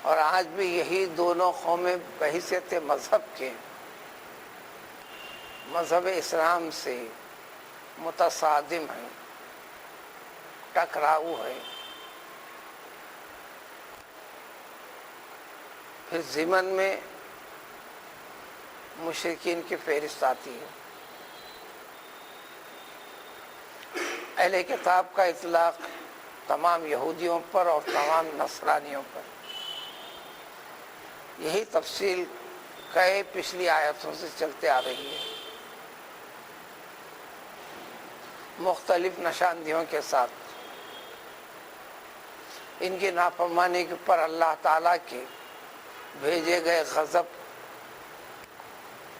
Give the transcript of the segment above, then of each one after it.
اور آج بھی یہی دونوں قومیں بحیثیت مذہب کے مذہب اسلام سے متصادم ہیں، ٹکراؤ ہے۔ پھر ضمن میں مشرکین کی فہرست آتی ہے۔ اہل کتاب کا اطلاق تمام یہودیوں پر اور تمام نصرانیوں پر، یہی تفصیل کئی پچھلی آیتوں سے چلتے آ رہی ہے، مختلف نشاندہیوں کے ساتھ۔ ان کی نافرمانی کے پر اللہ تعالیٰ کے بھیجے گئے غضب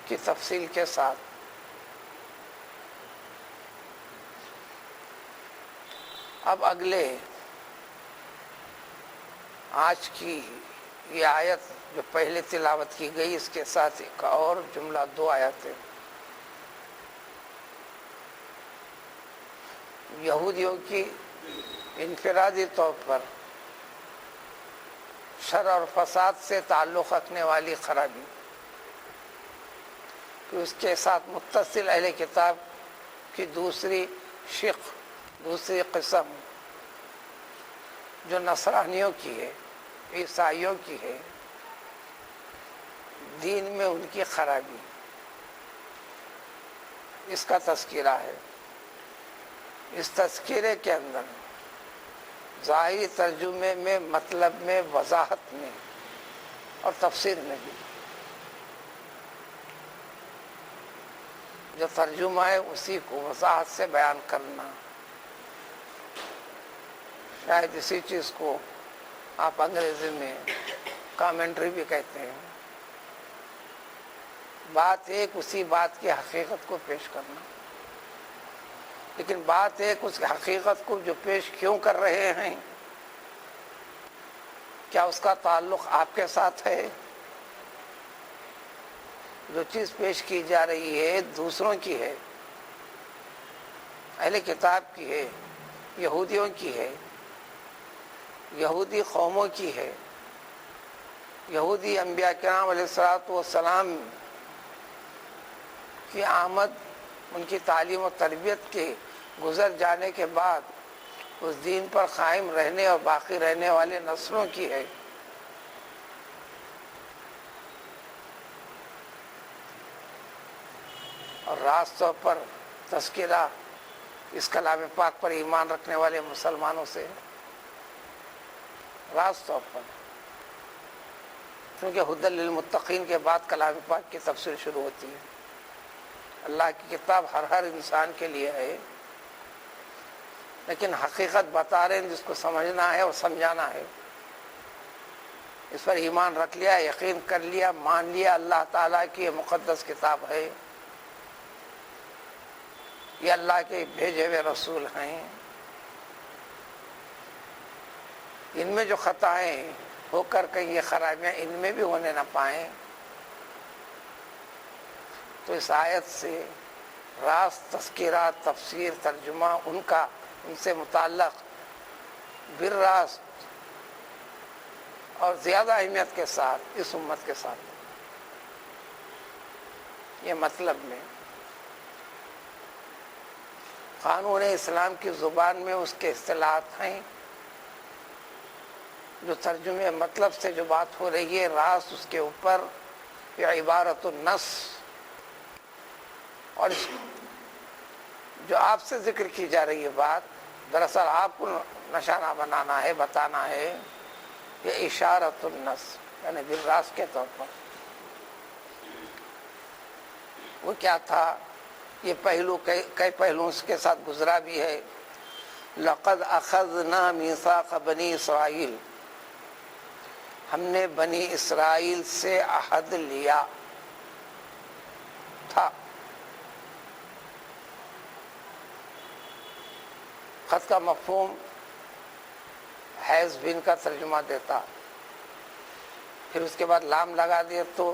کی تفصیل کے ساتھ۔ اب اگلے آج کی یہ آیت جو پہلے تلاوت کی گئی، اس کے ساتھ ایک اور جملہ، دو آیتیں یہودیوں کی انفرادی طور پر شر اور فساد سے تعلق رکھنے والی خرابی، کہ اس کے ساتھ متصل اہل کتاب کی دوسری شق، دوسری قسم جو نصرانیوں کی ہے، عیسائیوں کی ہے، دین میں ان کی خرابی، اس کا تذکرہ ہے۔ اس تذکرے کے اندر ظاہری ترجمے میں، مطلب میں، وضاحت میں اور تفسیر میں بھی جو ترجمہ ہے اسی کو وضاحت سے بیان کرنا۔ شاید اسی چیز کو آپ انگریزی میں کامنٹری بھی کہتے ہیں۔ بات ایک اسی بات کی حقیقت کو پیش کرنا، لیکن بات ایک اس حقیقت کو جو پیش کیوں کر رہے ہیں، کیا اس کا تعلق آپ کے ساتھ ہے؟ جو چیز پیش کی جا رہی ہے دوسروں کی ہے، اہل کتاب کی ہے، یہودیوں کی ہے، یہودی قوموں کی ہے، یہودی انبیاء کرام علیہ الصلوۃ والسلام کی آمد، ان کی تعلیم و تربیت کے گزر جانے کے بعد اس دین پر قائم رہنے اور باقی رہنے والے نسلوں کی ہے۔ اور راست طور پر تذکرہ اس کلام پاک پر ایمان رکھنے والے مسلمانوں سے، راست طور پر، کیونکہ ھدی للمتقین کے بعد کلام پاک کی تفسیر شروع ہوتی ہے۔ اللہ کی کتاب ہر انسان کے لیے ہے، لیکن حقیقت بتا رہے ہیں جس کو سمجھنا ہے اور سمجھانا ہے۔ اس پر ایمان رکھ لیا، یقین کر لیا، مان لیا اللہ تعالیٰ کی یہ مقدس کتاب ہے، یہ اللہ کے بھیجے ہوئے رسول ہیں، ان میں جو خطائیں ہو کر کہیں یہ خرابیاں ان میں بھی ہونے نہ پائیں، تو اس آیت سے راست تذکرہ، تفسیر، ترجمہ ان سے متعلق بالراست اور زیادہ اہمیت کے ساتھ اس امت کے ساتھ، یہ مطلب میں قانون اسلام کی زبان میں اس کے اصطلاحات ہیں، جو ترجمے مطلب سے جو بات ہو رہی ہے، راست اس کے اوپر یہ عبارت النص، اور جو آپ سے ذکر کی جا رہی ہے بات، دراصل آپ کو نشانہ بنانا ہے، بتانا ہے، یہ اشارت النص یعنی بالراست کے طور پر۔ وہ کیا تھا؟ یہ پہلو کئی پہلوؤں کے ساتھ گزرا بھی ہے۔ لقد اخذنا میثاق بنی اسرائیل، ہم نے بنی اسرائیل سے عہد لیا تھا۔ خط کا مفہوم حیض بن کا ترجمہ دیتا، پھر اس کے بعد لام لگا دیا تو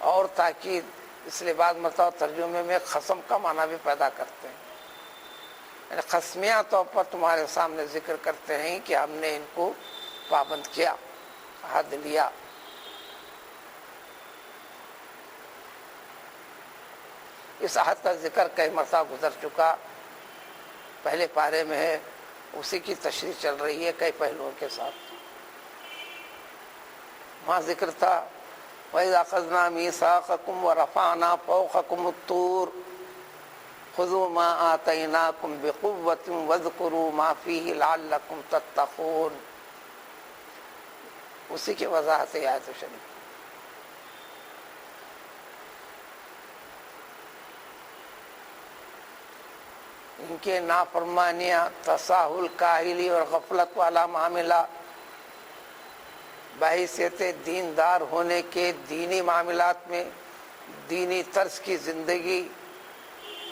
اور تاکید، اس لیے بعض مرتبہ ترجمے میں قسم کا معنی بھی پیدا کرتے ہیں، یعنی قسمیہ طور پر تمہارے سامنے ذکر کرتے ہیں کہ ہم نے ان کو پابند کیا، عہد لیا. اس عہد کا ذکر کئی مرتبہ گزر چکا، پہلے پارے میں ہے، اسی کی تشریح چل رہی ہے کئی پہلوؤں کے ساتھ. وہاں ذکر تھا وَإِذْ أَخَذْنَا مِيثَاقَكُمْ وَرَفَعْنَا فَوْقَكُمُ الطُّورَ خُذُوا مَا آتَيْنَاكُمْ بِقُوَّةٍ وَاذْكُرُوا مَا فِيهِ لَعَلَّكُمْ تَتَّقُونَ. اسی کی وضاحت ہے آیت شریف. ان کے نافرمانیاں، تساہل، کاہلی اور غفلت والا معاملہ بحیثیت دیندار ہونے کے دینی معاملات میں دینی طرز کی زندگی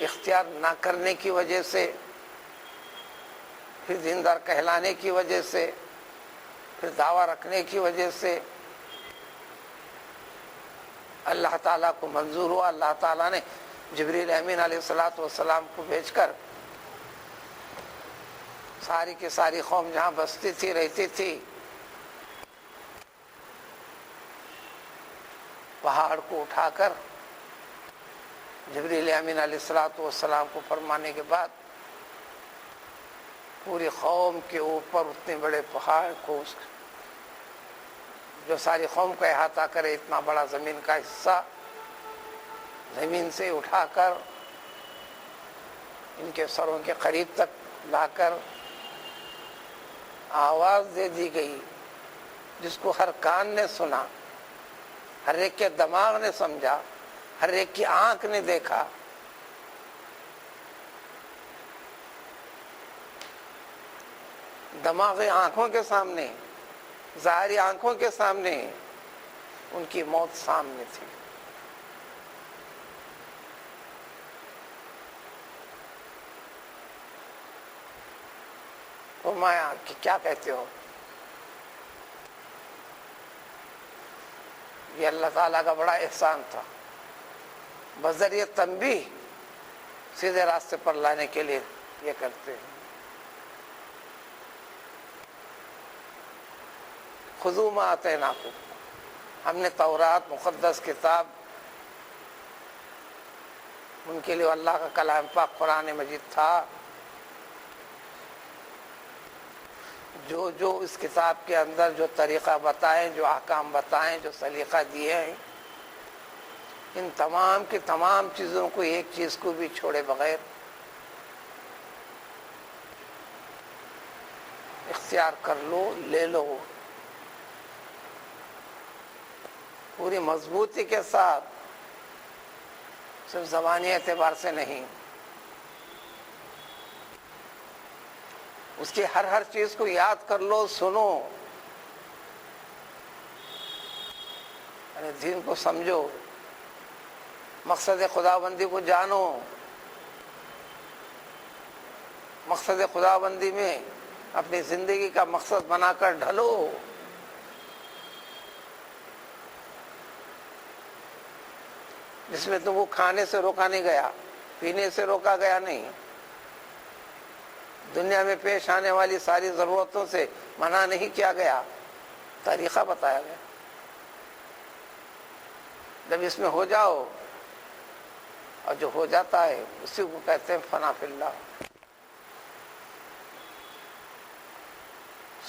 اختیار نہ کرنے کی وجہ سے، پھر دیندار کہلانے کی وجہ سے، پھر دعویٰ رکھنے کی وجہ سے اللہ تعالیٰ کو منظور ہوا. اللہ تعالیٰ نے جبریل امین علیہ السلام کو بھیج کر ساری کی ساری قوم جہاں بستی تھی، رہتی تھی، پہاڑ کو اٹھا کر جبریل امین علیہ السلام کو فرمانے کے بعد پوری قوم کے اوپر اتنے بڑے پہاڑ کو، جو ساری قوم کا احاطہ کرے اتنا بڑا زمین کا حصہ، زمین سے اٹھا کر ان کے سروں کے قریب تک لا کر آواز دے دی گئی جس کو ہر کان نے سنا، ہر ایک کے دماغ نے سمجھا، ہر ایک کی آنکھ نے دیکھا. دماغی آنکھوں کے سامنے، ظاہری آنکھوں کے سامنے ان کی موت سامنے تھی. فرمایا کہ کیا کہتے ہو؟ یہ اللہ تعالیٰ کا بڑا احسان تھا، بذریعہ تنبیہ سیدھے راستے پر لانے کے لیے یہ کرتے ہیں. خذوا ما آتیناکم، ہم نے تورات مقدس کتاب، ان کے لیے اللہ کا کلام پاک قرآن مجید تھا، جو اس کتاب کے اندر جو طریقہ بتائیں، جو احکام بتائیں، جو سلیقہ دیے ہیں، ان تمام کی تمام چیزوں کو ایک چیز کو بھی چھوڑے بغیر اختیار کر لو، لے لو، پوری مضبوطی کے ساتھ، صرف زبانی اعتبار سے نہیں. اس کی ہر چیز کو یاد کر لو، سنو، یعنی دین کو سمجھو، مقصد خداوندی کو جانو، مقصد خداوندی میں اپنی زندگی کا مقصد بنا کر ڈھلو. جس میں تم کو کھانے سے روکا نہیں گیا، پینے سے روکا گیا نہیں، دنیا میں پیش آنے والی ساری ضرورتوں سے منع نہیں کیا گیا، طریقہ بتایا گیا. جب اس میں ہو جاؤ، اور جو ہو جاتا ہے اسی کو کہتے ہیں فنا فی اللہ.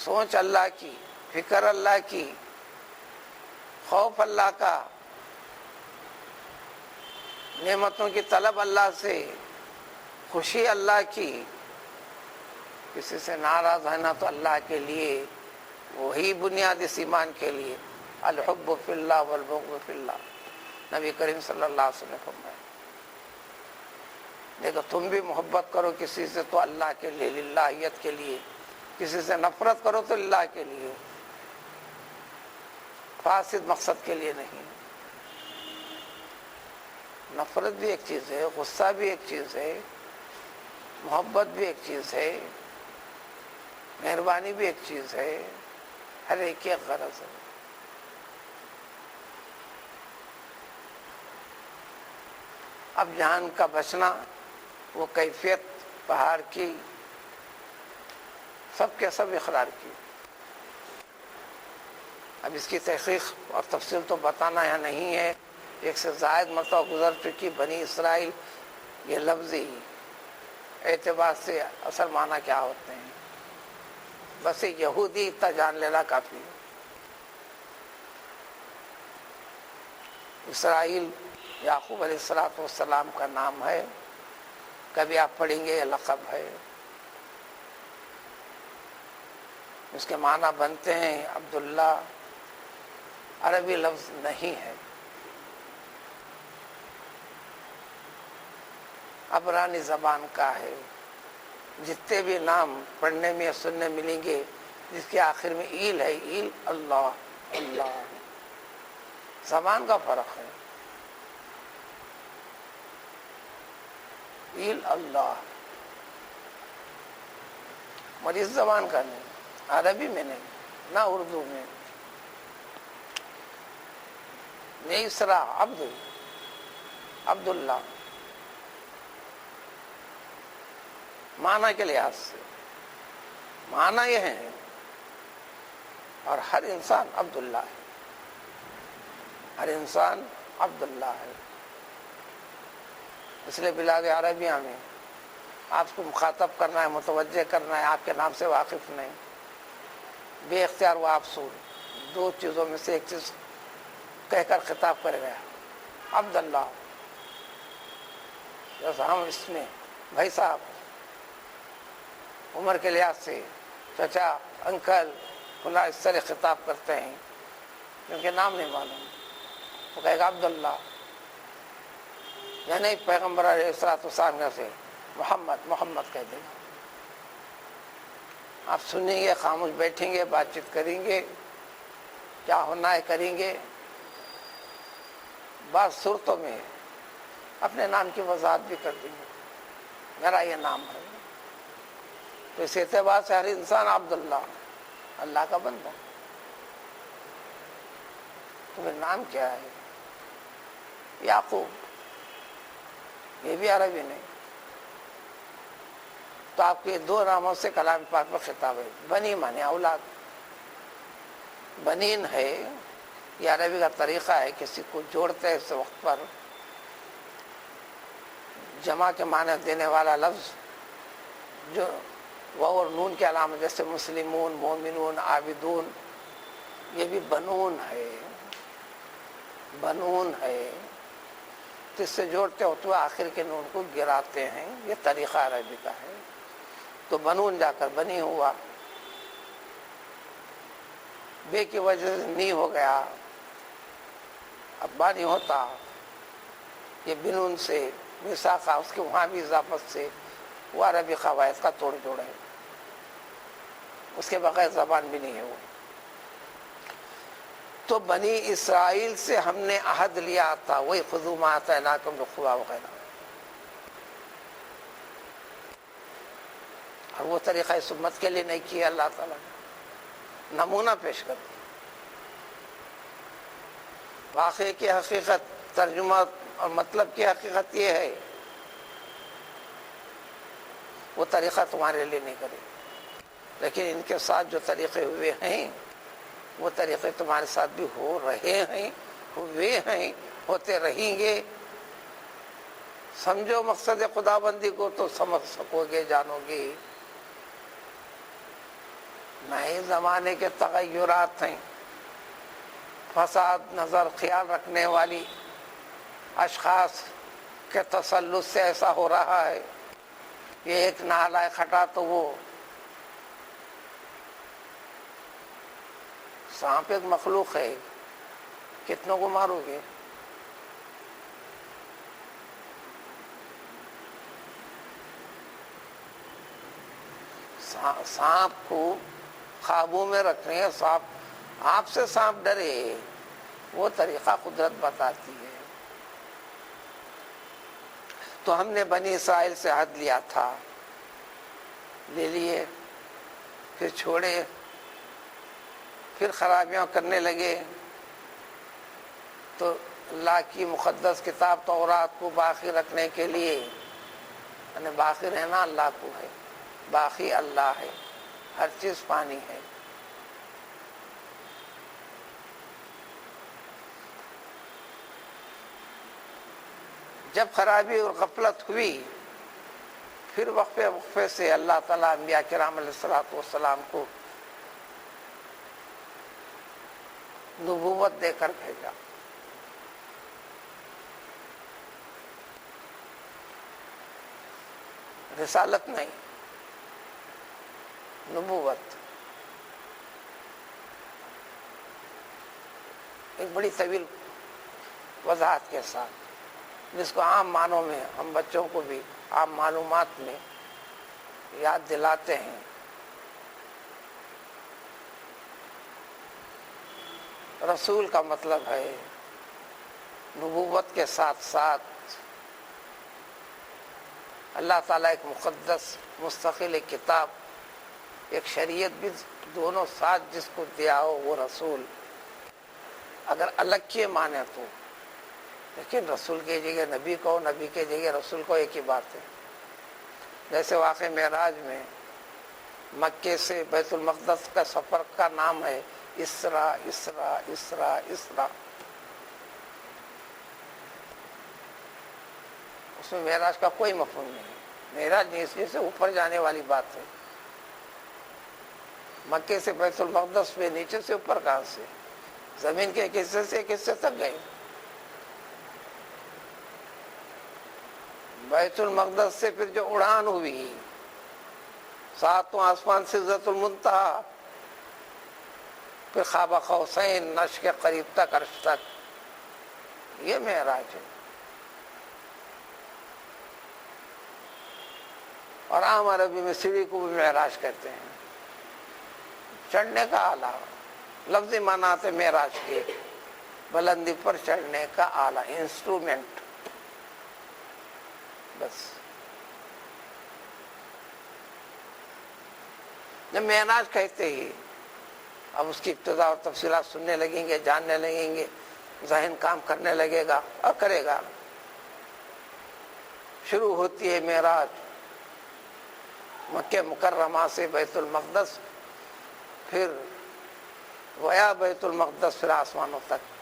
سوچ اللہ کی، فکر اللہ کی، خوف اللہ کا، نعمتوں کی طلب اللہ سے، خوشی اللہ کی. کسی سے ناراض ہے نا تو اللہ کے لیے، وہی بنیاد اس ایمان کے لیے. الحب فی اللہ والبغض فی اللہ، نبی کریم صلی اللہ علیہ وسلم نے فرمایا. دیکھو تم بھی محبت کرو کسی سے تو اللہ کے لیے، للہیت کے لیے. کسی سے نفرت کرو تو اللہ کے لیے، فاسد مقصد کے لیے نہیں. نفرت بھی ایک چیز ہے، غصہ بھی ایک چیز ہے، محبت بھی ایک چیز ہے، مہربانی بھی ایک چیز ہے، ہر ایک کی ایک غرض ہے. اب جان کا بچنا، وہ کیفیت پہاڑ کی سب کے سب اقرار کی. اب اس کی تحقیق اور تفصیل تو بتانا یہاں نہیں ہے، ایک سے زائد مرتبہ گزر چکی بنی اسرائیل، یہ لفظی اعتبار سے اصل معنی کیا ہوتے ہیں، بس یہودی اتنا جان لینا کافی ہے۔ اسرائیل یعقوب علیہ السلام کا نام ہے، کبھی آپ پڑھیں گے یہ لقب ہے، اس کے معنی بنتے ہیں عبداللہ، عربی لفظ نہیں ہے، عبرانی زبان کا ہے۔ جتنے بھی نام پڑھنے میں یا سننے ملیں گے جس کے آخر میں ایل ہے، ایل اللہ، اللہ، زبان کا فرق ہے، ایل اللہ، مگر اس زبان کا نہیں، عربی میں نہیں، نہ اردو میں، نہیں اسرا عبد، عبداللہ، معنی کے لحاظ سے معنی یہ ہے، اور ہر انسان عبداللہ ہے، ہر انسان عبداللہ ہے، اس لیے بلاد عربیہ میں آپ کو مخاطب کرنا ہے، متوجہ کرنا ہے، آپ کے نام سے واقف نہیں، بے اختیار وہ آپ سو دو چیزوں میں سے ایک چیز کہہ کر خطاب کر گیا، عبداللہ، جیسا ہم اس میں بھائی صاحب عمر کے لحاظ سے چچا، انکل، فلاں اس طرح خطاب کرتے ہیں، کیونکہ نام نہیں معلوم، وہ کہے گا عبداللہ، یعنی پیغمبر علیہ السلام سے محمد، محمد کہہ دے گا۔ آپ سنیں گے، خاموش بیٹھیں گے، بات چیت کریں گے، کیا ہونا ہے کریں گے، بعض صورتوں میں اپنے نام کی وضاحت بھی کر دیں گے، میرا یہ نام ہے، تو اس اعتبار سے ہر انسان عبداللہ، اللہ کا بندہ۔ تمہیں نام کیا ہے؟ یعقوب، یہ بھی عربی نہیں، تو آپ کے دو ناموں سے کلام پاک میں خطاب ہے، بنی مانے اولاد، بنین ہے، یہ عربی کا طریقہ ہے، کسی کو جوڑتے ہیں اس وقت پر جمع کے معنی دینے والا لفظ جو واو اور نون کے علامت، جیسے مسلمون، مومنون، عابدون، یہ بھی بنون ہے، بنون ہے، تو اس سے جوڑتے ہوتے ہوئے آخر کے نون کو گراتے ہیں، یہ طریقہ عربی کا ہے، تو بنون جا کر بنی ہوا، بے کی وجہ سے نی ہو گیا، اب بانی ہوتا، یہ بنون سے مساقہ، اس کے وہاں بھی اضافت سے، وہ عربی قواعد کا توڑ جوڑ ہے، اس کے بغیر زبان بھی نہیں ہے وہ۔ تو بنی اسرائیل سے ہم نے عہد لیا تھا، وہی خذوا ما آتیناکم بقوۃ وغیرہ، اور وہ طریقہ اس امت کے لیے نہیں کیا اللہ تعالیٰ نے، نمونہ پیش کر دیا، واقعے کی حقیقت، ترجمہ اور مطلب کی حقیقت یہ ہے، وہ طریقہ تمہارے لیے نہیں کرے، لیکن ان کے ساتھ جو طریقے ہوئے ہیں وہ طریقے تمہارے ساتھ بھی ہو رہے ہیں، ہوئے ہیں، ہوتے رہیں گے۔ سمجھو مقصد خدا بندی کو تو سمجھ سکو گے، جانو گے۔ نئے زمانے کے تغیرات ہیں، فساد نظر خیال رکھنے والی اشخاص کے تسلط سے ایسا ہو رہا ہے، یہ ایک نالائق ہٹا تو وہ سانپ ایک مخلوق ہے، کتنوں کو مارو گے؟ سانپ کو قابو میں رکھنے، سانپ آپ سے سانپ ڈرے، وہ طریقہ قدرت بتاتی ہے۔ تو ہم نے بنی اسرائیل سے عہد لیا تھا، لے لیے، پھر چھوڑے، پھر خرابیاں کرنے لگے، تو اللہ کی مقدس کتاب تورات کو باقی رکھنے کے لیے، یعنی باقی رہنا اللہ کو ہے، باقی اللہ ہے، ہر چیز پانی ہے، جب خرابی اور غفلت ہوئی پھر وقفے وقفے سے اللہ تعالیٰ انبیاء کرام علیہ الصلوۃ والسلام کو نبوت دے کر بھیجا. رسالت نہیں، نبوت. ایک بڑی طویل وضاحت کے ساتھ، جس کو عام معنوں میں ہم بچوں کو بھی عام معلومات میں یاد دلاتے ہیں. رسول کا مطلب ہے نبوت کے ساتھ ساتھ اللہ تعالیٰ ایک مقدس مستقل ایک کتاب، ایک شریعت بھی دونوں ساتھ جس کو دیا ہو وہ رسول. اگر الگ کیے مانے تو، لیکن رسول کی جگہ نبی کو، نبی کی جگہ رسول کو، ایک ہی بات ہے. جیسے واقع معراج میں مکے سے بیت المقدس کا سفر کا نام ہے اسرا اسرا اسرا اسرا. اس میں معراج کا کوئی مفہوم نہیں. معراج نیچے سے اوپر جانے والی بات ہے. مکے سے بیت المقدس میں نیچے سے اوپر کہاں سے؟ زمین کے ایک حصے سے ایک حصے تک گئے. بیت المقدس سے پھر جو اڑان ہوئی 7واں آسمان سدرۃ المنتہا، پھر خواب قوسین نش کے قریب تک عرش تک، یہ معراج ہے. اور عام عربی میں سیڑھی کو بھی معراج کہتے ہیں، چڑھنے کا آلہ. لفظی معنی آتے معراج کے بلندی پر چڑھنے کا آلہ، انسٹرومنٹ. بس جب معراج کہتے ہی اب اس کی ابتدا اور تفصیلات سننے لگیں گے، جاننے لگیں گے، ذہن کام کرنے لگے گا اور کرے گا. شروع ہوتی ہے معراج مکہ مکرمہ سے بیت المقدس، پھر ویا بیت المقدس، پھر آسمانوں تک.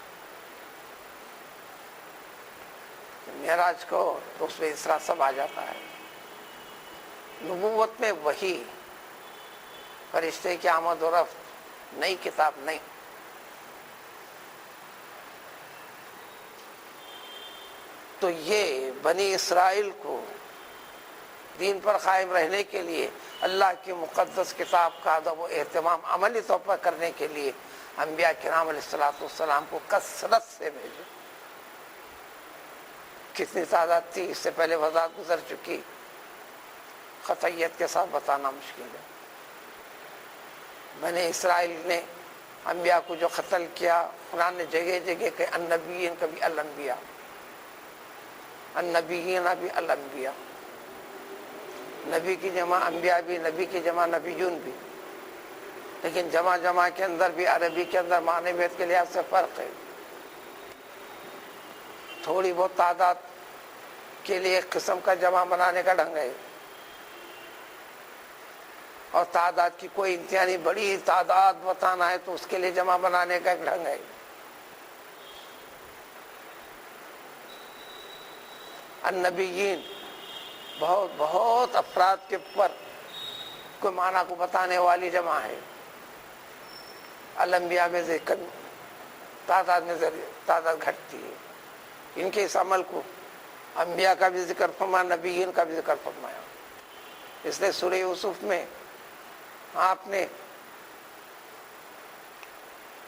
معراج کو تو اس میں اسرا سب آ جاتا ہے. نبوت میں وہی، فرشتے کی آمد و رفت، نئی کتاب نہیں. تو یہ بنی اسرائیل کو دین پر قائم رہنے کے لیے اللہ کی مقدس کتاب کا ادب و اہتمام عملی طور پر کرنے کے لیے انبیاء کرام علیہ الصلوۃ والسلام کو کثرت سے بھیجے. کتنی تعداد تھی اس سے پہلے وضاحت گزر چکی، قطعیت کے ساتھ بتانا مشکل ہے. بنی اسرائیل نے انبیاء کو جو قتل کیا، قرآن نے جگہ جگہ کہ النبیین کبھی الانبیاء، النبیین ابھی الانبیاء. نبی کی جمع انبیاء بھی، نبی کی جمع نبیون بھی، لیکن جمع کے اندر بھی عربی کے اندر معنی بھید کے لحاظ سے فرق ہے. تھوڑی بہت تعداد کے لیے ایک قسم کا جمع بنانے کا ڈھنگ ہے، اور تعداد کی کوئی انتہائی بڑی تعداد بتانا ہے تو اس کے لیے جمع بنانے کا ایک ڈھنگ ہے. النبیین بہت بہت افراد کے پر کوئی معنی کو بتانے والی جمع ہے. الانبیاء میں ذکر تعداد گھٹتی ہے. ان کے اس عمل کو انبیاء کا بھی ذکر فرمایا، نبیین کا بھی ذکر فرمایا. اس لیے سورہ یوسف میں آپ نے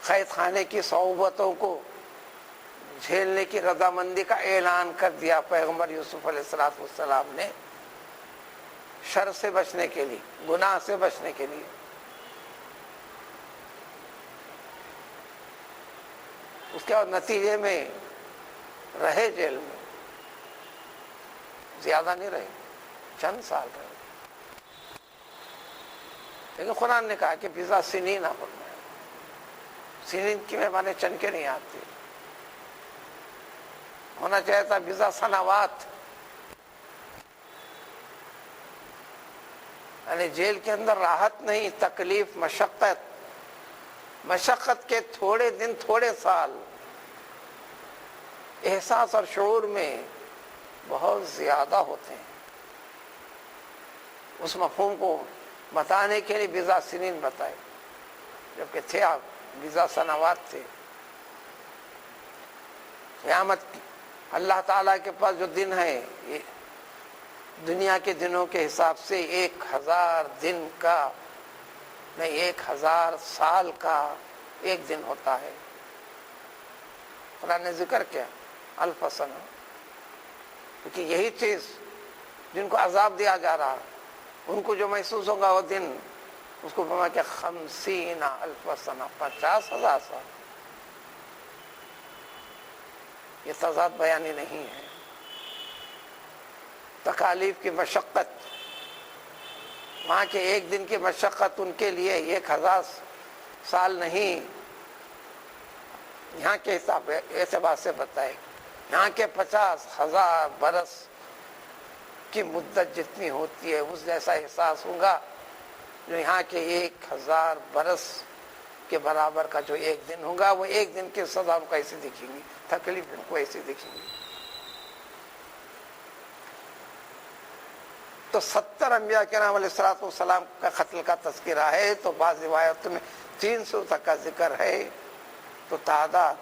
قید خانے کی صعوبتوں کو جھیلنے کی رضامندی کا اعلان کر دیا. پیغمبر یوسف علیہ الصلوۃ والسلام نے شر سے بچنے کے لیے، گناہ سے بچنے کے لیے. اس کے بعد نتیجے میں رہے جیل میں، زیادہ نہیں رہے، چند سال رہے. لیکن قرآن نے کہا کہ بضع سنین نہ فرمایا. سنین کی معنی چند کے نہیں آتی، ہونا چاہیے تھا بضع سنوات. یعنی جیل کے اندر راحت نہیں، تکلیف، مشقت کے تھوڑے دن، تھوڑے سال، احساس اور شعور میں بہت زیادہ ہوتے ہیں. اس مفہوم کو بتانے کے لیے بضع سنین بتائے، جبکہ تھے آپ بضع سنوات تھے. قیامت اللہ تعالیٰ کے پاس جو دن ہے یہ دنیا کے دنوں کے حساب سے 1000 دن کا نہیں 1000 سال کا ایک دن ہوتا ہے. قرآن نے ذکر کیا الف سنہ، کیونکہ یہی چیز جن کو عذاب دیا جا رہا ان کو جو محسوس ہوگا وہ دن، اس کو فرمایا کہ 50 الف سنہ 50,000 سال. یہ تضاد بیانی نہیں ہے. تکالیف کی مشقت، وہاں کے ایک دن کی مشقت ان کے لیے 1000 سال نہیں. یہاں کے حساب اعتبار سے بتائے یہاں کے 50,000 برس کی مدت جتنی ہوتی ہے اس جیسا احساس ہوگا جو یہاں کے 1000 برس کے برابر کا جو ایک دن ہوگا. وہ ایک دن کی سزا ان کو ایسی دکھیں گی، تکلیف ان کو ایسی دکھیں گی. تو 70 انبیاء کرام علیہ السلام کا قتل کا تذکرہ ہے، تو بعض روایتوں میں 300 تک کا ذکر ہے. تو تعداد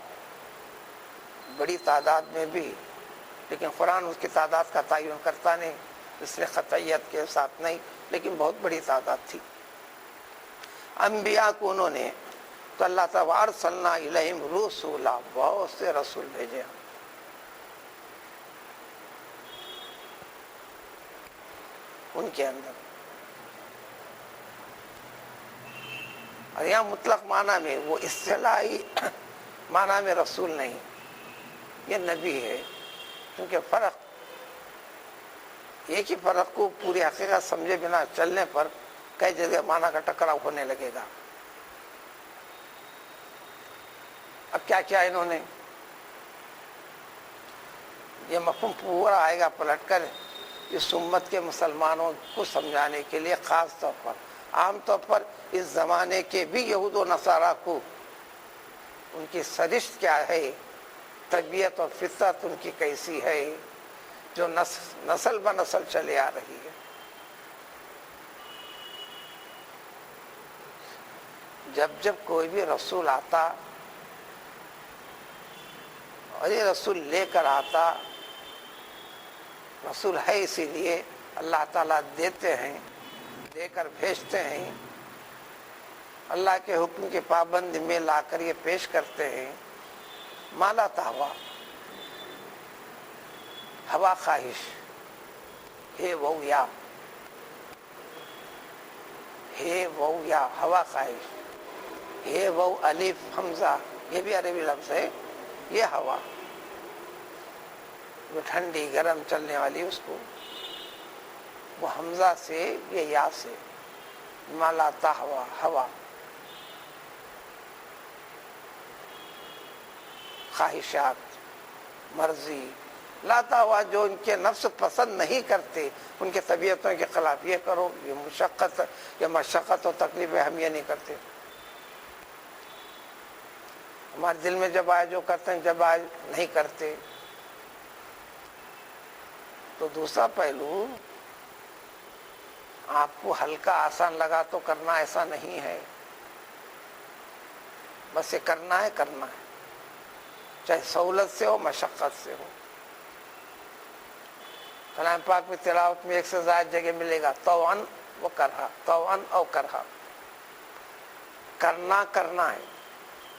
بڑی تعداد میں بھی، لیکن قرآن اس کی تعداد کا تعین کرتا نہیں، اس لیے قطعیت کے ساتھ نہیں، لیکن بہت بڑی تعداد تھی. انبیاء کو انہوں نے تو اللہ تعالیٰ وَأَرْسَلْنَا إِلَيْهِمْ رُسُلًا، بہت سے رسول بھیجے. ان کے اندر اور یہاں مطلق معنی میں، وہ اصطلاحی معنی میں رسول نہیں، یہ نبی ہے. کیونکہ فرق ایک ہی فرق کو پوری حقیقت سمجھے بنا چلنے پر کئی جگہ معنی کا ٹکراؤ ہونے لگے گا. اب کیا کیا انہوں نے، یہ مفہوم پورا آئے گا پلٹ کر اس امت کے مسلمانوں کو سمجھانے کے لیے. خاص طور پر عام طور پر اس زمانے کے بھی یہود و نصارہ کو ان کی سرشت کیا ہے، طبیعت اور فطرت ان کی کیسی ہے، جو نسل بہ نسل چلے آ رہی ہے. جب جب کوئی بھی رسول آتا اور یہ رسول لے کر آتا، رسول ہے اسی لیے اللہ تعالیٰ دیتے ہیں، دے کر بھیجتے ہیں، اللہ کے حکم کی پابندی میں لا کر یہ پیش کرتے ہیں. مالا تہوا، ہوا خواہش، ہے وہ یا ہوا خواہش، ہے وہ الف حمزہ، یہ بھی عربی لفظ ہے. یہ ہوا جو ٹھنڈی گرم چلنے والی، اس کو وہ حمزہ سے یہ یا سے مالا تہوا، ہوا خواہشات، مرضی، لاتا ہوا جو ان کے نفس پسند نہیں کرتے، ان کے طبیعتوں کے خلاف. یہ کرو، یہ مشقت و تکلیف ہے، ہم یہ نہیں کرتے. ہمارے دل میں جب آئے جو کرتے ہیں، جب آئے نہیں کرتے. تو دوسرا پہلو، آپ کو ہلکا آسان لگا تو کرنا، ایسا نہیں ہے. بس یہ کرنا ہے، کرنا ہے، چاہے سہولت سے ہو مشقت سے ہو. کلام پاک میں تلاوت میں ایک سے زائد جگہ ملے گا طوعاً و کرہا، طوعاً او کرہا. کرنا کرنا ہے،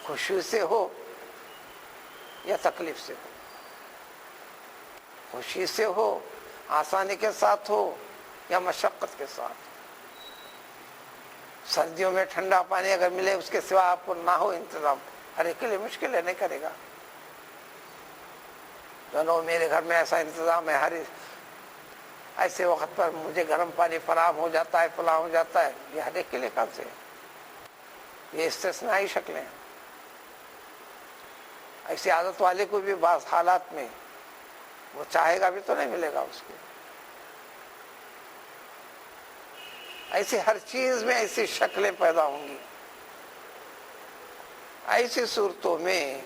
خوشی سے ہو یا تکلیف سے ہو، خوشی سے ہو، آسانی کے ساتھ ہو یا مشقت کے ساتھ. سردیوں میں ٹھنڈا پانی اگر ملے اس کے سوا آپ کو نہ ہو انتظام، ہر ایک کے لیے مشکل ہے، نہیں کرے گا. جانو میرے گھر میں ایسا انتظام ہے، ہر ایسے وقت پر مجھے گرم پانی فراہم ہو جاتا ہے، فلاں ہو جاتا ہے. یہ ہر ایک کے لیے کہاں سے ہے؟ یہ استثنائی شکلیں ہیں. ایسی عادت والے کو بھی بعض حالات میں وہ چاہے گا بھی تو نہیں ملے گا اس کو. ایسی ہر چیز میں ایسی شکلیں پیدا ہوں گی. ایسی صورتوں میں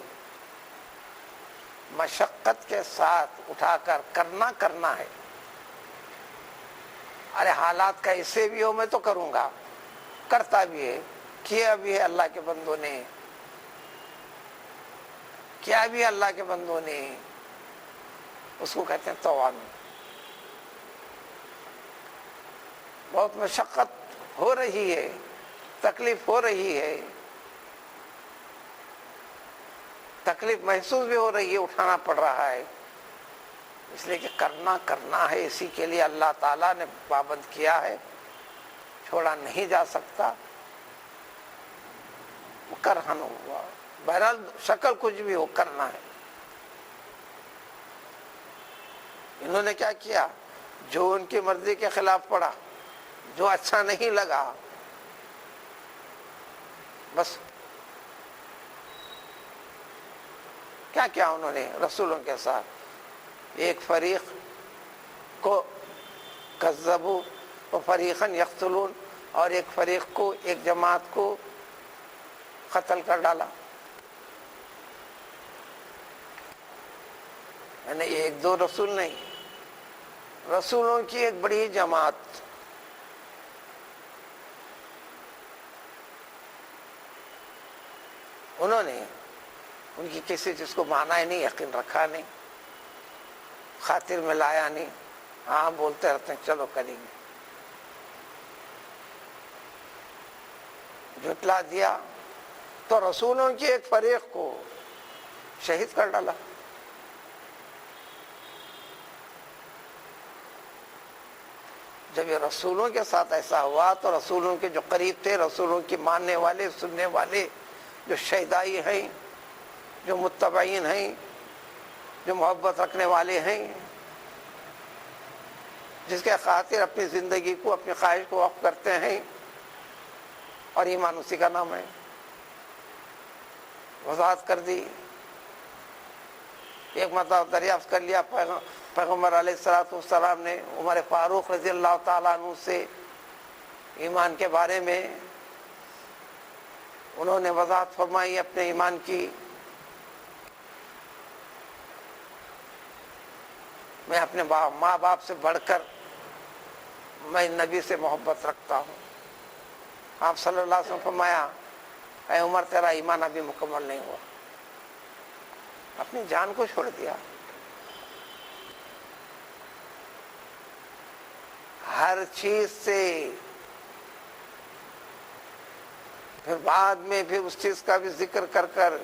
مشقت کے ساتھ اٹھا کر کرنا ہے. ارے حالات کا ایسے بھی ہو میں تو کروں گا، کرتا بھی ہے، کیا بھی ہے اللہ کے بندوں نے، کیا بھی اللہ کے بندوں نے. اس کو کہتے ہیں توانو. بہت مشقت ہو رہی ہے، تکلیف ہو رہی ہے، تکلیف محسوس بھی ہو رہی ہے، اٹھانا پڑ رہا ہے، اس لیے کہ کرنا ہے. اسی کے لیے اللہ تعالیٰ نے پابند کیا ہے، چھوڑا نہیں جا سکتا. کرہن ہوا، بہرحال شکل کچھ بھی ہو کرنا ہے. انہوں نے کیا کیا؟ جو ان کی مرضی کے خلاف پڑا، جو اچھا نہیں لگا، بس کیا انہوں نے رسولوں کے ساتھ ایک فریق کو کذبوا و فریقا یقتلون، اور ایک فریق کو، ایک جماعت کو قتل کر ڈالا. یعنی ایک دو رسول نہیں، رسولوں کی ایک بڑی جماعت. انہوں نے ان کی کسی چیز کو مانا ہی نہیں، یقین رکھا نہیں، خاطر میں لایا نہیں. ہاں بولتے رہتے ہیں چلو کریں گے، جھٹلا دیا تو رسولوں کی ایک فریق کو شہید کر ڈالا. جب یہ رسولوں کے ساتھ ایسا ہوا تو رسولوں کے جو قریب تھے، رسولوں کی ماننے والے، سننے والے، جو شہدائی ہیں، جو متبعین ہیں، جو محبت رکھنے والے ہیں، جس کے خاطر اپنی زندگی کو، اپنی خواہش کو وقف کرتے ہیں، اور ایمان اسی کا نام ہے. وضاحت کر دی. ایک مطلب دریافت کر لیا پیغمبر علیہ السلام نے عمر فاروق رضی اللہ تعالیٰ عنہ سے ایمان کے بارے میں. انہوں نے وضاحت فرمائی اپنے ایمان کی. میں اپنے ماں باپ سے بڑھ کر میں نبی سے محبت رکھتا ہوں. آپ صلی اللہ علیہ وسلم فرمایا اے عمر تیرا ایمان ابھی مکمل نہیں ہوا. اپنی جان کو چھوڑ دیا. ہر چیز سے پھر بعد میں پھر اس چیز کا بھی ذکر کر کر،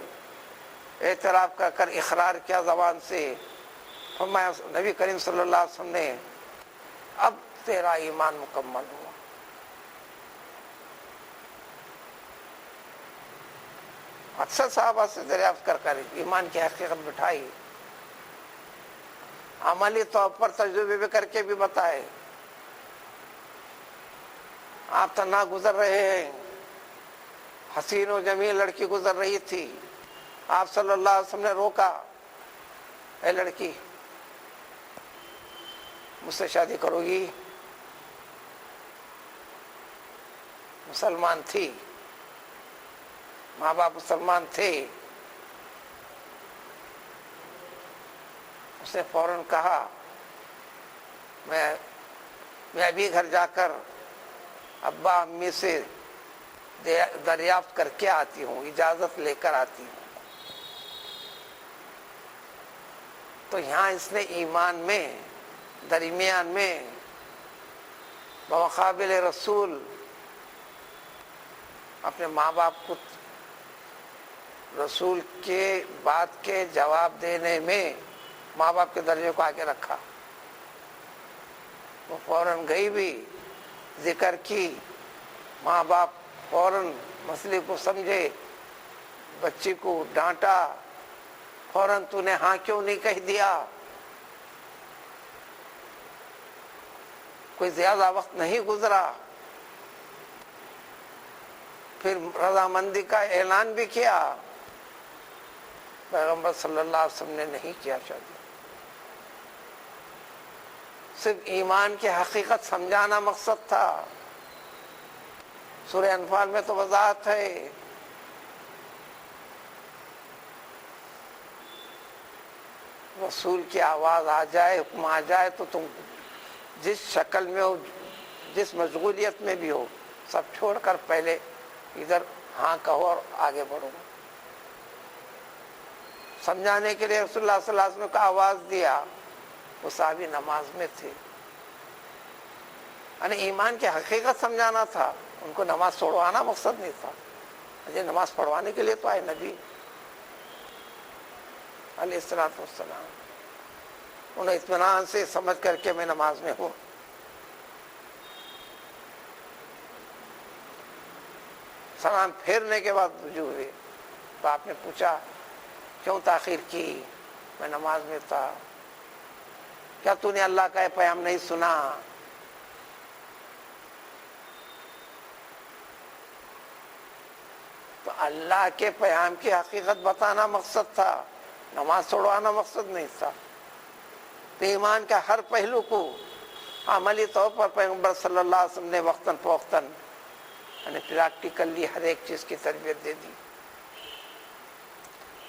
اعتراف کر کر اقرار کیا زبان سے. فرمایا نبی کریم صلی اللہ علیہ وسلم نے اب تیرا ایمان مکمل ہوا. اکثر صحابہ سے دریافت کر کر ایمان کی حقیقت بٹھائی، عملی طور پر تجربے بھی کر کے بھی بتائے. آپ تنہا گزر رہے ہیں، حسین و جمیل لڑکی گزر رہی تھی، آپ صلی اللہ علیہ وسلم نے روکا، اے لڑکی مجھ سے شادی کرو گی؟ مسلمان تھی، ماں باپ مسلمان تھے. اس نے فوراً کہا میں ابھی گھر جا کر ابا امی سے دریافت کر کے آتی ہوں، اجازت لے کر آتی ہوں. تو یہاں اس نے ایمان میں درمیان میں بمقابل رسول اپنے ماں باپ کو رسول کے بات کے جواب دینے میں ماں باپ کے درجے کو آگے رکھا. وہ فوراً گئی بھی، ذکر کی، ماں باپ فوراً مسئلے کو سمجھے، بچی کو ڈانٹا، فوراً تو نے ہاں کیوں نہیں کہہ دیا. کوئی زیادہ وقت نہیں گزرا، پھر رضامندی کا اعلان بھی کیا. پیغمبر صلی اللہ علیہ وسلم نے نہیں کیا شادی. صرف ایمان کی حقیقت سمجھانا مقصد تھا. سورہ انفال میں تو وضاحت ہے. رسول کی آواز آ جائے، حکم آ جائے تو تم جس شکل میں ہو، جس مشغولیت میں بھی ہو، سب چھوڑ کر پہلے ادھر ہاں کہو اور آگے بڑھو۔ سمجھانے کے لیے رسول اللہ صلی اللہ علیہ وسلم کا آواز دیا، وہ صحابی نماز میں تھے، یعنی ایمان کی حقیقت سمجھانا تھا، ان کو نماز چھوڑوانا مقصد نہیں تھا۔ مجھے نماز پڑھوانے کے لیے تو آئے نبی علیہ الصلوۃ والسلام، انہیں اطمینان سے سمجھ کر کے میں نماز میں ہوں۔ سلام پھیرنے کے بعد رجوع ہوئے تو آپ نے پوچھا کیوں تاخیر کی؟ میں نماز میں تھا۔ کیا تو نے اللہ کا پیغام نہیں سنا؟ تو اللہ کے پیغام کی حقیقت بتانا مقصد تھا، نماز چھوڑوانا مقصد نہیں تھا۔ تو ایمان کا ہر پہلو کو عملی طور پر پیغمبر صلی اللہ علیہ وسلم نے وقتاً فوقتاً یعنی پریکٹیکلی ہر ایک چیز کی تربیت دے دی۔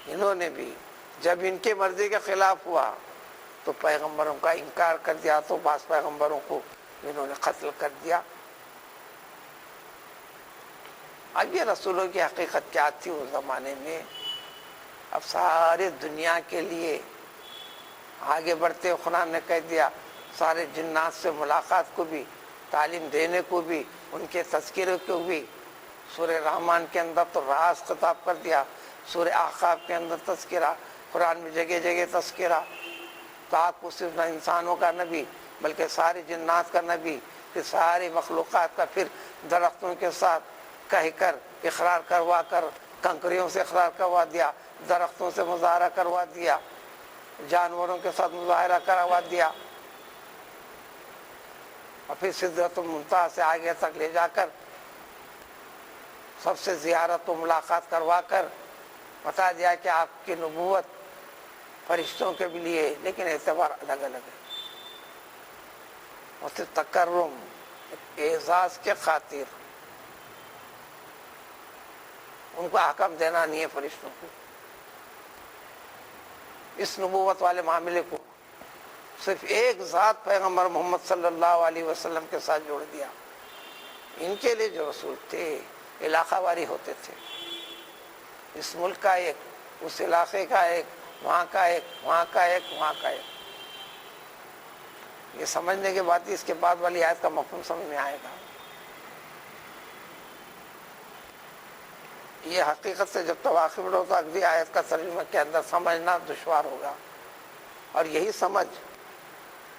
انہوں نے بھی جب ان کے مرضی کے خلاف ہوا تو پیغمبروں کا انکار کر دیا، تو بعض پیغمبروں کو انہوں نے قتل کر دیا۔ اب یہ رسولوں کی حقیقت کیا تھی اس زمانے میں؟ اب سارے دنیا کے لیے آگے بڑھتے خدا نے کہہ دیا، سارے جنات سے ملاقات کو بھی، تعلیم دینے کو بھی، ان کے تذکرے کو بھی۔ سورہ رحمان کے اندر تو راز خطاب کر دیا، سورہ احقاف کے اندر تذکرہ، قرآن میں جگہ جگہ تذکرہ۔ تو آپ کو صرف نہ انسانوں کا نبی بلکہ سارے جنات کا نبی، پھر ساری مخلوقات کا پھر درختوں کے ساتھ کہہ کر اقرار کروا کر، کنکریوں سے اقرار کروا دیا، درختوں سے مظاہرہ کروا دیا، جانوروں کے ساتھ مظاہرہ کروا دیا، اور پھر سدرۃ المنتہا سے آگے تک لے جا کر سب سے زیارت و ملاقات کروا کر بتا دیا کہ آپ کی نبوت فرشتوں کے بھی لیے لیکن اعتبار الگ الگ ہے۔ اور صرف تکرم، اعزاز کے خاطر ان کو حکم دینا نہیں ہے فرشتوں کو۔ اس نبوت والے معاملے کو صرف ایک ذات پیغمبر محمد صلی اللہ علیہ وسلم کے ساتھ جوڑ دیا۔ ان کے لیے جو رسول تھے علاقہ واری ہوتے تھے، اس ملک کا ایک، اس علاقے کا ایک، وہاں کا ایک، وہاں کا ایک، وہاں کا ایک۔ یہ سمجھنے کے بعد اس کے بعد والی آیت کا مفہوم سمجھ میں آئے گا۔ یہ حقیقت سے جب تواقف ہوتا اگلی آیت کا ترجمہ کے اندر سمجھنا دشوار ہوگا، اور یہی سمجھ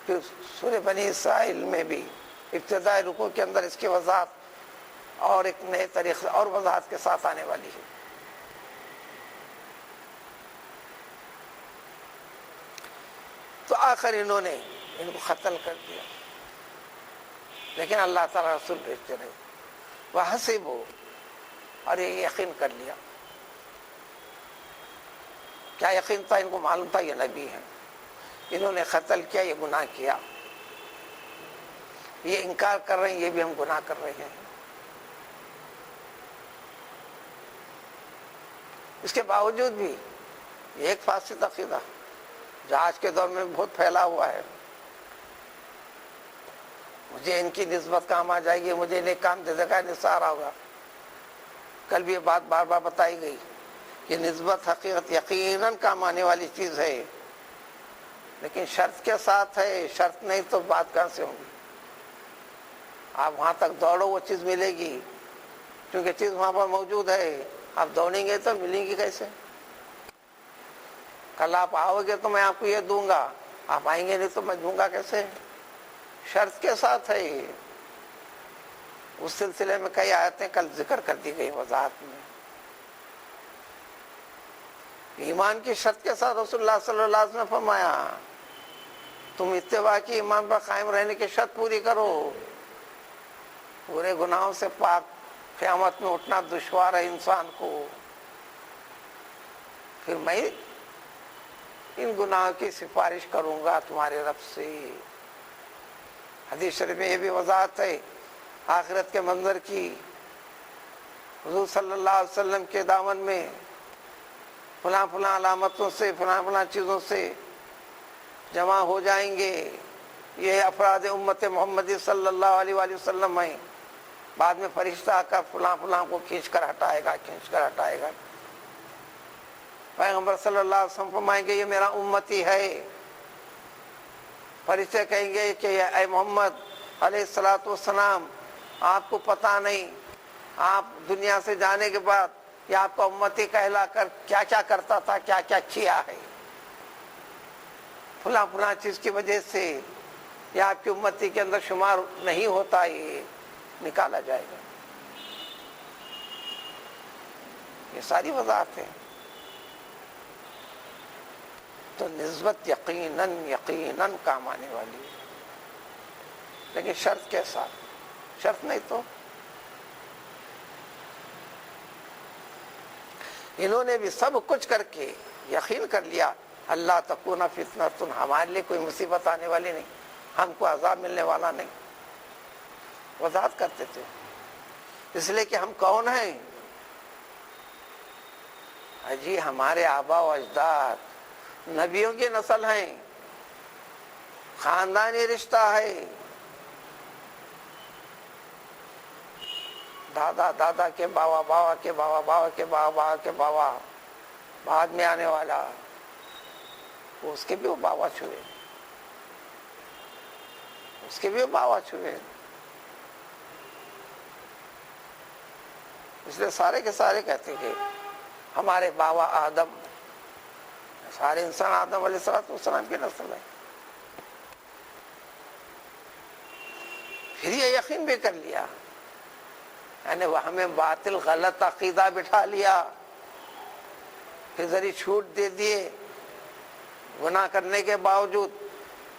پھر سورہ بنی اسرائیل میں بھی ابتدائی رکوع کے اندر اس کی وضاحت اور ایک نئے طریقے اور وضاحت کے ساتھ آنے والی ہے۔ تو آخر انہوں نے ان کو قتل کر دیا، لیکن اللہ تعالیٰ رسول بھیجتے رہے۔ وَحَسِبُوا، اور یہ یقین کر لیا۔ کیا یقین تھا؟ ان کو معلوم تھا یہ نبی ہے، انہوں نے قتل کیا، یہ گناہ کیا، یہ انکار کر رہے ہیں، یہ بھی ہم گناہ کر رہے ہیں۔ اس کے باوجود بھی یہ ایک فاسد عقیدہ جو آج کے دور میں بہت پھیلا ہوا ہے، مجھے ان کی نسبت کام آ جائے گی، مجھے انہیں کام دے دے گا، نثارا ہوگا۔ کل بھی یہ بات بار بار بتائی گئی کہ نسبت حقیقت یقیناً کام آنے والی چیز ہے، لیکن شرط کے ساتھ ہے، شرط نہیں تو بات کہاں سے ہوگی؟ آپ وہاں تک دوڑو وہ چیز ملے گی، کیونکہ چیز وہاں پر موجود ہے۔ آپ دوڑیں گے تو ملیں گی کیسے؟ کل آپ آؤ گے تو میں آپ کو یہ دوں گا، آپ آئیں گے نہیں تو میں دوں گا کیسے؟ شرط کے ساتھ ہے یہ۔ اس سلسلے میں کئی آیتیں کل ذکر کر دی گئی وضاحت میں۔ ایمان کی شرط کے ساتھ رسول اللہ صلی اللہ علیہ وسلم نے فرمایا تم اتباع کی ایمان پر قائم رہنے کی شرط پوری کرو، پورے گناہوں سے پاک قیامت میں اٹھنا دشوار ہے انسان کو، پھر میں ان گناہوں کی سفارش کروں گا تمہارے رب سے۔ حدیث شریف میں یہ بھی وضاحت ہے آخرت کے منظر کی۔ حضور صلی اللہ علیہ وسلم کے دامن میں فلاں فلاں علامتوں سے، فلاں فلاں چیزوں سے جمع ہو جائیں گے، یہ افراد امت محمدی صلی اللہ علیہ وآلہ وسلم ہیں. بعد میں فرشتہ آ کر فلاں فلاں کو کھینچ کر ہٹائے گا. پیغمبر صلی اللہ علیہ وسلم فرمائیں گے یہ میرا امتی ہے. فرشتے کہیں گے کہ اے محمد علیہ الصلوۃ والسلام، آپ کو پتہ نہیں آپ دنیا سے جانے کے بعد یہ آپ کا امتی کہلا کر کیا کیا کرتا تھا، کیا کیا کیا ہے. فلاں فلاں چیز کی وجہ سے یہ آپ کی امتی کے اندر شمار نہیں ہوتا، یہ نکالا جائے گا. یہ ساری وضاحت ہے. تو نسبت یقیناً کام آنے والی ہے، لیکن شرط کے ساتھ. شرط نہیں تو انہوں نے بھی سب کچھ کر کے یقین کر لیا اللہ تکون فتنۃ، ہمارے لیے کوئی مصیبت آنے والی نہیں، ہم کو عذاب ملنے والا نہیں. وضاحت کرتے تھے اس لیے کہ ہم کون ہیں. جی ہمارے آبا و اجداد نبیوں کی نسل ہیں، خاندانی رشتہ ہے. دادا دادا کے باوا، باوا کے باوا، باوا کے باوا، باوا کے باوا، بعد میں آنے والا اس کے بھی وہ باوا چھوئے، اس کے بھی وہ باوا چھوئے. اس لیے سارے کے سارے کہتے کہ ہمارے باوا آدم، سارے انسان آدم علیہ السلام کی نسل ہے. پھر یہ یقین بھی کر لیا، یعنی وہ ہمیں باطل غلط عقیدہ بٹھا لیا، پھر ذری چھوٹ دے دیے. گناہ کرنے کے باوجود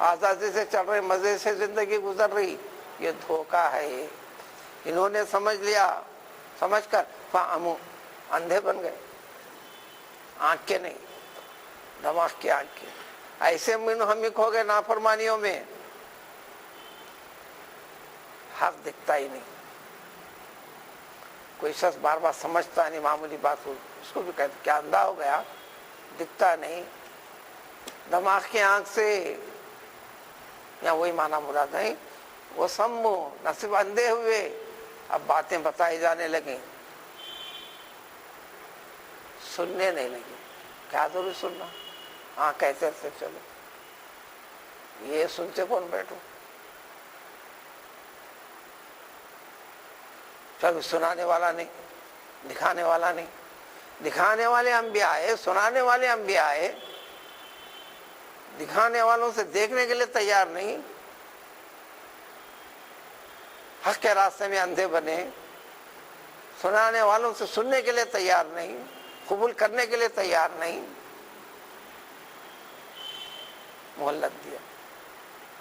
آزادی سے چل رہے، مزے سے زندگی گزر رہی، یہ دھوکہ ہے. انہوں نے سمجھ لیا، سمجھ کر فہموا، اندھے بن گئے. آنکھ کے نہیں، دماغ کی آنکھ کے. ایسے منہمک ہو گئے نافرمانیوں میں، حق دکھتا ہی نہیں. کوئی شخص بار بار سمجھتا نہیں، معمولی بات ہوئی اس کو بھی کہتے کیا اندھا ہو گیا، دکھتا نہیں. دماغ کی آنکھ سے، یا وہی معنی مراد نہیں، وہ سمو نہ صرف اندھے ہوئے، اب باتیں بتائی جانے لگیں، سننے نہیں لگے. کیا ضروری سننا، ہاں کہتے تھے چلو، یہ سنتے کون بیٹھو. چلو سنانے والا نہیں، دکھانے والا نہیں. دکھانے والے انبیاء آئے، سنانے والے انبیاء آئے، دکھانے والوں سے دیکھنے کے لیے تیار نہیں. حق کے راستے میں اندھے بنے، سنانے والوں سے سننے کے لیے تیار نہیں، قبول کرنے کے لیے تیار نہیں. مہلت دیا،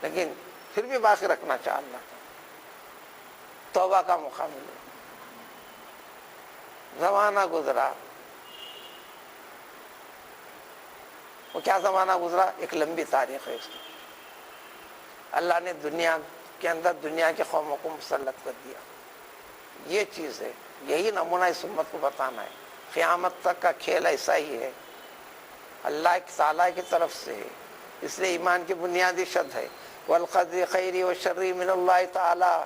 لیکن پھر بھی باقی رکھنا چاہ اللہ تھا. توبہ کا موقع ملے. زمانہ گزرا، وہ کیا زمانہ گزرا، ایک لمبی تاریخ ہے اس کی. اللہ نے دنیا کے اندر دنیا کے قوموں کو مسلط کر دیا. یہ چیز ہے، یہی نمونہ اس امت کو بتانا ہے. قیامت تک کا کھیل ایسا ہی ہے، اللہ تعالیٰ کی طرف سے ہے. اس لیے ایمان کی بنیادی شرط ہے والقدر خیری و شری من اللہ تعالیٰ.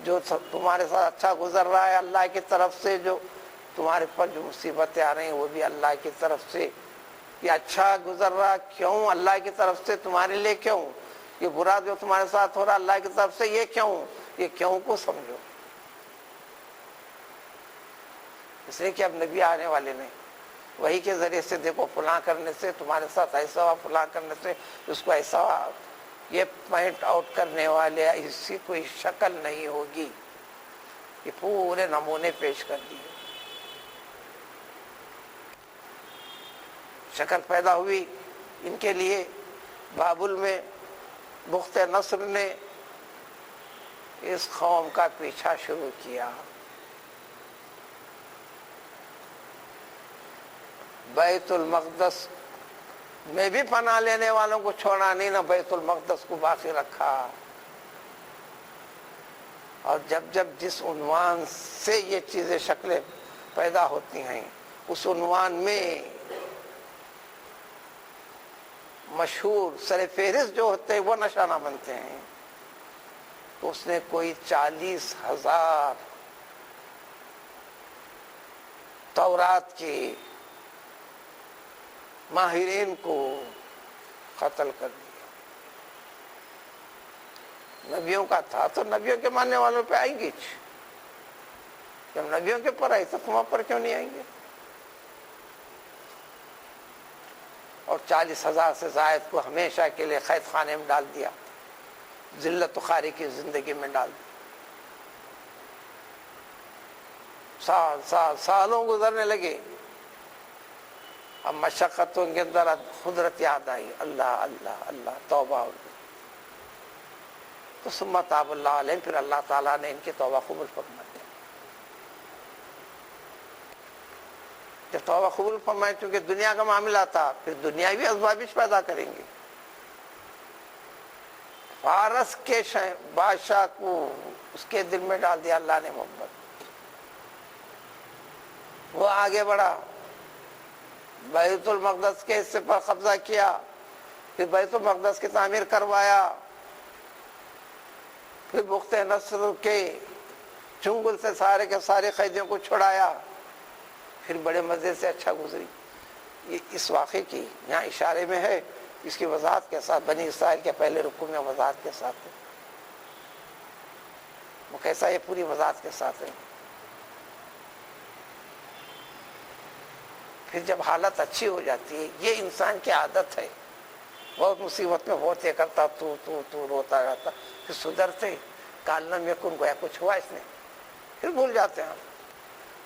جو تمہارے ساتھ اچھا گزر رہا ہے اللہ کی طرف سے، جو تمہارے پر جو مصیبتیں آ رہی ہیں وہ بھی اللہ کی طرف سے. یہ اچھا گزر رہا کیوں؟ اللہ کی طرف سے. تمہارے لیے کیوں؟ یہ برا جو تمہارے ساتھ ہو رہا اللہ کی طرف سے، یہ کیوں؟ یہ کیوں کو سمجھو. اس لیے کہ اب نبی آنے والے نہیں، وہی کے ذریعے سے دیکھو فلاں کرنے سے تمہارے ساتھ ایسا ہوا، فلاں کرنے سے اس کو ایسا ہوا. یہ پوائنٹ آؤٹ کرنے والے اس کی کوئی شکل نہیں ہوگی. یہ پورے نمونے پیش کر دیے. شکل پیدا ہوئی ان کے لیے. بابل میں بخت نصر نے اس قوم کا پیچھا شروع کیا. بیت المقدس میں بھی پناہ لینے والوں کو چھوڑا نہیں، نہ بیت المقدس کو باقی رکھا. اور جب جب جس عنوان سے یہ چیزیں شکلیں پیدا ہوتی ہیں، اس عنوان میں مشہور سر فہرست جو ہوتے ہیں وہ نشانہ بنتے ہیں، تو اس نے کوئی 40,000 تورات کے ماہرین کو قتل کر دیا۔ نبیوں کا تھا تو نبیوں کے ماننے والوں پہ آئیں گے، جب نبیوں کے پر آئی تو تمہاں پر کیوں نہیں آئیں گے؟ اور 40,000 سے زائد کو ہمیشہ کے لیے قید خانے میں ڈال دیا، ذلت و خواری کی زندگی میں ڈال دیا۔ سالوں گزرنے لگے، اب مشقتوں کے اندر قدرت یاد آئی، اللہ اللہ اللہ توبہ ہو گئی، تو ثم تاب اللہ علیہ، پھر اللہ تعالیٰ نے ان کی توبہ قبول فرما دی۔ جب توبہ قبول فرمائے، چونکہ دنیا کا معاملہ تھا، پھر دنیاوی ازوابش پیدا کریں گے۔ فارس کے بادشاہ کو اس کے دل میں ڈال دیا اللہ نے محبت، وہ آگے بڑھا، بیت المقدس کے حصے پر قبضہ کیا، پھر بیت المقدس کی تعمیر کروایا، پھر بخت نصر کے چنگل سے سارے کے سارے قیدیوں کو چھڑایا، پھر بڑے مزے سے اچھا گزری۔ یہ اس واقعے کی یہاں اشارے میں ہے، اس کی وضاحت کے ساتھ بنی اسرائیل کے پہلے رکوع میں وضاحت کے ساتھ ہے، وہ کیسا یہ پوری وضاحت کے ساتھ ہے۔ پھر جب حالت اچھی ہو جاتی ہے، یہ انسان کی عادت ہے، بہت مصیبت میں ہوتے کرتا تو روتا رہتا، پھر سدھرتے، کالم یکن گویا کچھ ہوا اس نے، پھر بھول جاتے ہیں۔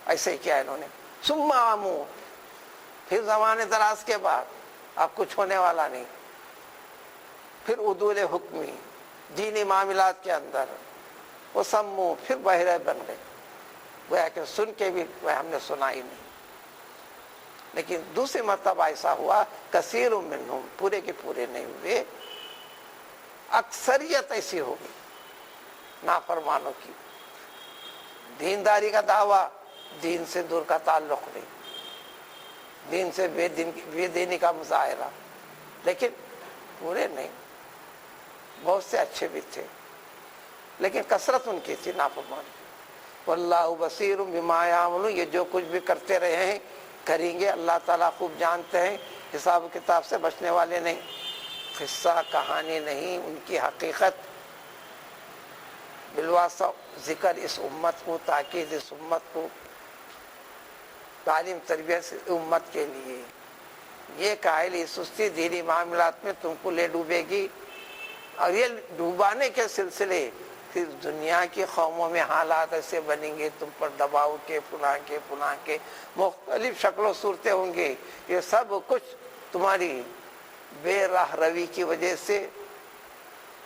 ایسے ہی کیا انہوں نے، ثم عامو، پھر زمانے دراز کے بعد اب کچھ ہونے والا نہیں، پھر عدول حکمی دینی معاملات کے اندر وہ سمو، پھر بہرے بن گئے، گویا کہ سن کے بھی ہم نے سنا ہی نہیں۔ لیکن دوسری مرتبہ ایسا ہوا، کثیر منہم، پورے کے پورے نہیں ہوئے، اکثریت ایسی ہوگی نافرمانوں کی، دینداری کا دعویٰ، دین سے دور کا تعلق نہیں، دین سے بے دینی کا مظاہرہ، لیکن پورے نہیں، بہت سے اچھے بھی تھے، لیکن کثرت ان کی تھی نافرمان۔ واللہ بصیر بما یعملون، یہ جو کچھ بھی کرتے رہے ہیں کریں گے، اللہ تعالیٰ خوب جانتے ہیں، حساب و کتاب سے بچنے والے نہیں۔ قصہ کہانی نہیں، ان کی حقیقت، بالواسطہ ذکر اس امت کو، تاکید اس امت کو، تعلیم تربیت امت کے لیے۔ یہ کاہلی سستی دینی معاملات میں تم کو لے ڈوبے گی، اور یہ ڈوبانے کے سلسلے پھر دنیا کی قوموں میں حالات ایسے بنیں گے، تم پر دباؤ کے فلاں کے مختلف شکل و صورتیں ہوں گے۔ یہ سب کچھ تمہاری بے راہ روی کی وجہ سے،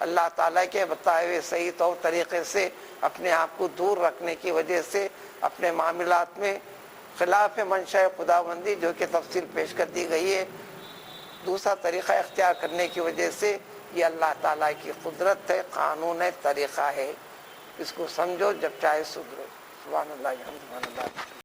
اللہ تعالیٰ کے بتائے ہوئے صحیح طور طریقے سے اپنے آپ کو دور رکھنے کی وجہ سے، اپنے معاملات میں خلاف منشاء خداوندی جو کہ تفصیل پیش کر دی گئی ہے، دوسرا طریقہ اختیار کرنے کی وجہ سے، یہ اللہ تعالیٰ کی قدرت ہے، قانون ہے، طریقہ ہے، اس کو سمجھو، جب چاہے سدھرو۔ سبحان اللہ، سبحان اللہ۔